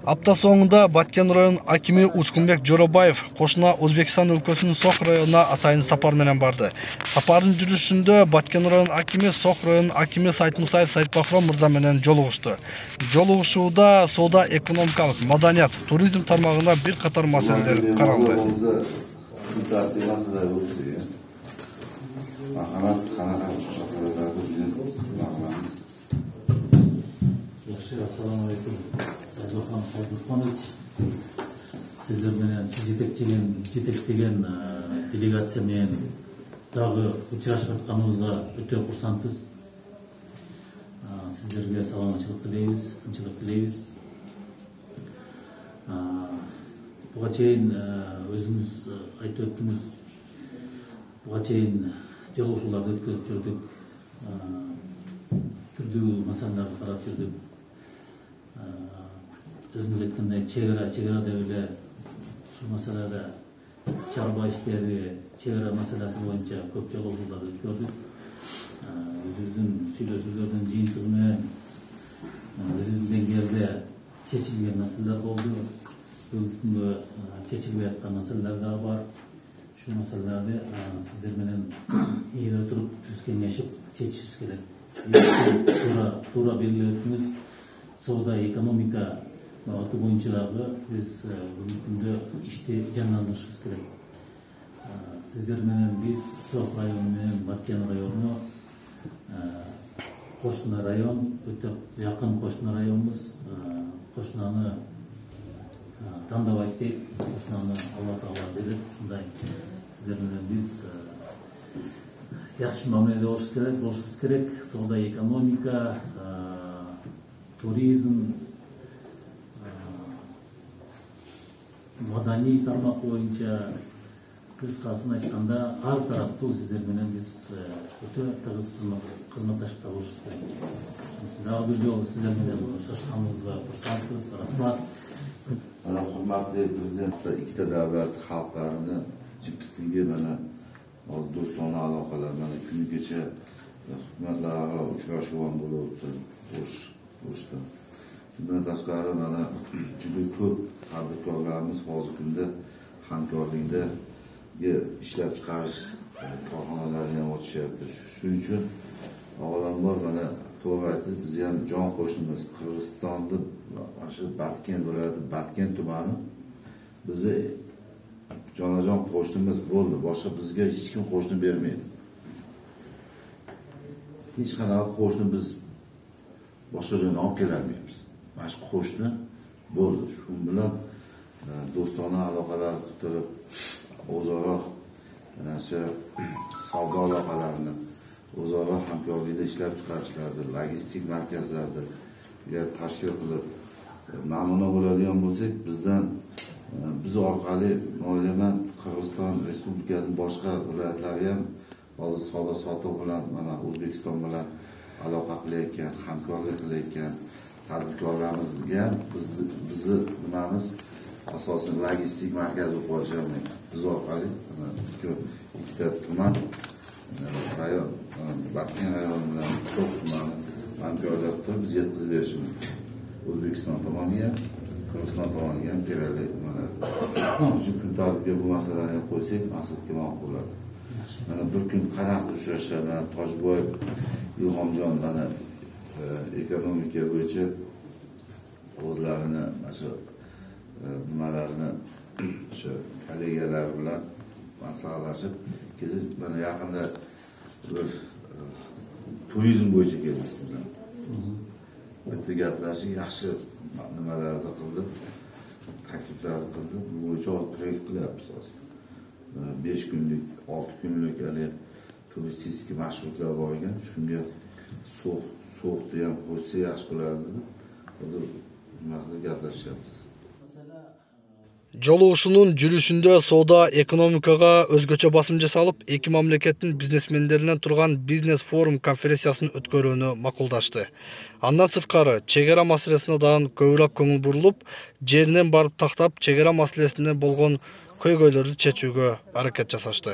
Апта соңында Баткен район акими Учкунбек Жоробаев кошуна Өзбекстан өлкөсүнүн Сох районуна атайын сапар менен барды. Сапардын жүрүшүндө Баткен район акими Сох район акими Сайтмусаев Сайтбахром мырза менен жолугушту. Жолугушууда соода, экономикалык, маданият, туризм тармагында бир катар маселелер каралды. Assalamu alaikum. Sayın Sayın Sizler менен жетектеген делегация менен дагы учурашып атканыбызга өтө курсантпыз. Сиздерге саламатчылык тилейбиз, тынччылык тилейбиз. Буга чейин өзүңүз айтып өттүңүз. Буга чейин жолугушууларды өткөзүп жүрдүк. Түрдүү маселелерди карап жүрдүк. Özümüz ayткандай чегара деп эле ушул маселеде чарба иштери, чегара маселеси боюнча көп жолугушуулар өткөрдүк. Өзүбүздүн сүйлөшүүлөрдүн жыйынтыгы менен өзүбүздүн деңгээлде чечилген маселелер болду. Бүгүнкү күнгө чечилбей аткан маселелер дагы бар. Ушул маселелерди сиздер менен ийире туруп түз кеңешип чечишибиз керек. Туура белгилеп өттүңүз. Соода, экономика багыты боюнча дагы биз бүгүнкү күндө ишти жандандырышыбыз керек. Сиздер менен биз Сох району менен Баткен району кошуна район, өтө жакын кошуна районбуз. Кошунаны тандабайт дейт, кошунаны Алла Таала берет. Ушундай сиздер менен биз жакшы мамиледе болушубуз керек. Соода, экономика, туризм, madani tarmak boyunca kıskasını ayтканда ар тараптуу сиздер менен биз өтө тыгыз кызматташып болушубуз керек. Дагы бир жолу сиздер менен шашканыбызга курсантпыз. Рахмат. Mana hurmatli prezident ikkita davlat xalqlarini jipsligi mana do'stona aloqalar mana kuni kecha hukumatlararo uchrashuv ham bo'lib o'tdi. O'shda. Bundan tashqari mana juda ko'p tadbirkorlarimiz hozirgi kunda hamkorlikda ishlab chiqarish korxonalarini ham ochishyapti. Shuning uchun avvalambor mana to'g'ri aytib, biz ham jon qo'shnimiz Qirg'izistonda mana shu Batken viloyati Batken tumani bizni jonajon qo'shnimiz bo'ldi. Boshqa bizga hech kim qo'shni bermaydi. Hech qanaqa qo'shni biz boshqa joydan olib kelolmaymiz. Mana shu qo'shni bo'ldi. Shu bilan do'stona aloqalar qilib, o'zaro shu savdo aloqalarini, o'zaro hamkorlikda ishlab chiqarishlarni, logistik markazlarni tashkil qilib, namuna bo'ladigan bo'lsak, biz orqali o'ylayman Qirg'iziston Respublikasining boshqa viloyatlari ham hozir savdo sotuv bilan mana O'zbekiston bilan aloqa qilayotgan, hamkorlik qilayotgan tadbirkorlarimizga bizni nimamiz asosan logistik markaz bo'lib qolishi biz orqali ikkita tuman rayon, Batken rayoni bilan So'x tumani hamkorlikda biz yetkazib berishimiz O'zbekiston tomoniga, Qirg'iziston tomoniga ham kerakli bo'ladi. Shu kun tartibga bu masalani ham qo'ysak, maqsadga ma'qul bo'ladi. Mana bir kun qanaqadir uchrashadi, Toshboyev Ilhomjon mana ekonomika bo'yicha o'zlarini shu nimalarini shu kollegalar bilan maslahatlashib, keyin mana yaqinda bir turizm bo'yicha keldik sizlar. Bitta gaplashib, yaxshi nimalarni qildi, takliflar qildi. Bu bo'yicha proyekt qilyapmiz hozir. 5 kunlik, 6 kunlik hali turistik marshrutlar bor ekan. Shunga so'qni ham qo'ysa yaxshi bo'lardi. Hozir nimaga gaplashyapmiz. Жолугушуунун жүрүшүндө соода, экономикага өзгөчө басым жасалып, эки мамлекеттин бизнесмендеринен турган бизнес форум конференциясын өткөрүүнү макулдашты. Андан сырткары чегара маселесине дагы көбүрөөк көңүл бурулуп, жеринен барып тактап, чегара маселесине болгон көйгөйлөрдү чечүүгө аракет жасашты.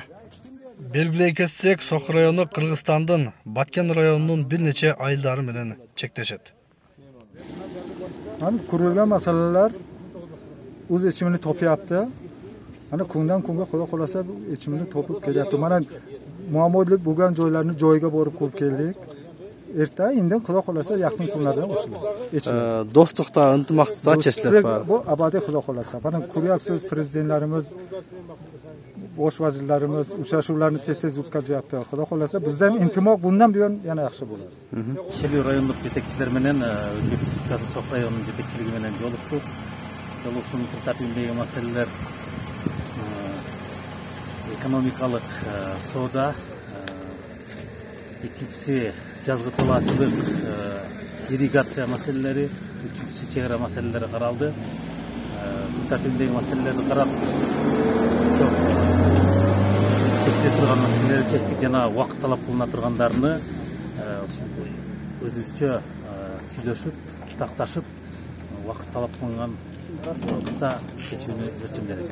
Белгилей кетсек, Сох району Кыргызстандын Баткен районунун бир нече айылдары менен чектешет. Hani ko'rilgan masalalar o'z yechimini topyapti. Hani kundan kunga xudo xolasa bu yechimini topib kelyapti. Mana muammolik bo'lgan joylarni joyiga borib ko'rib keldik. Erta indin xudo xolasa yaqin kunlarda ochiladi. Dostlukta, ынтымақтықта чеслеп бар. Bu abadiy xudo xolasa. Mana ko'ryapsiz, prezidentlarimiz, bosh vazirlarimiz uchrashuvlarni tez-tez o'tkazyapti. Xudo xolasa bizdan intimoq bundan buyon yana yaxshi bo'ladi. Шелби райондук жетекчилер менен Өзбек Республикасынын Сок районунун жетекчилиги менен жолуктук. Жолугушуунун күн тартибиндеги маселелер экономикалык соода, экинчиси жазгы талаачылык, ирригация маселелери, үчүнчүсү чек ара маселелери каралды. Күн тартибиндеги маселелерди карап чечиле турган маселелер чечтик жана убакыт талап кылына тургандарыны өзүбүзчө сүйлөшүп, такташып, убакыт талап кылынган убакытта чечүүнү чечимдедик.